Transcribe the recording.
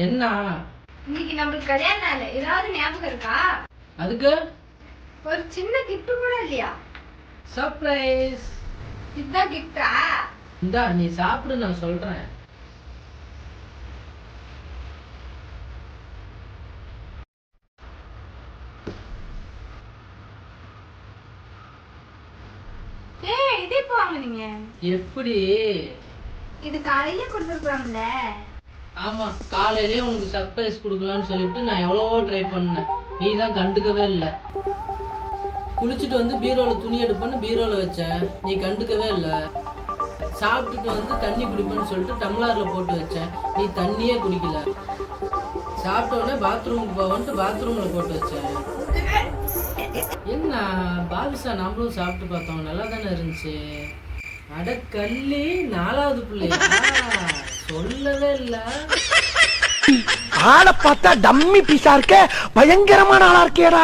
என்ன? இன்னைக்கு நம்மளுக்கு கல்யாண நாள், ஏதாவது ஞாபகம் இருக்கா? அதுக்கு ஒரு சின்ன கிஃப்ட் கூட இல்லையா? சர்ப்ரைஸ். இதுதான் கிஃப்டா? இந்தா நீ சாப்பிடு, நான் சொல்றேன். இது எப்போ வாங்குனீங்க? எப்படி? இது காலையில கொடுத்துருக்காங்கல்ல. ஆமா, காலையிலேயே உனக்கு சர்ப்ரைஸ் கொடுக்கலாம்னு சொல்லிட்டு நான் எவ்வளவோ ட்ரை பண்ணேன். நீ தான் கண்டுக்கவே இல்லை. குளிச்சுட்டு வந்து பீரோல துணி எடுப்பேன்னு பீரோல வச்சேன், நீ கண்டுக்கவே இல்லை. சாப்பிட்டுட்டு வந்து தண்ணி குடிப்பேன்னு சொல்லிட்டு டம்ளர்ல போட்டு வச்சேன், நீ தண்ணியே குடிக்கல. சாப்பிட்ட உடனே பாத்ரூமுக்கு போவன்ட்டு பாத்ரூம்ல போட்டு வச்சேன். என்ன பாதுஷா, நம்மளும் சாப்பிட்டு பார்த்தோம், நல்லா தானே இருந்துச்சு. அட கள்ளி, 4வது பிள்ளையா? சொல்லவே இல்ல. ஆளை பார்த்தா டம்மி பீஸா இருக்க, பயங்கரமான ஆளா இருக்கேடா.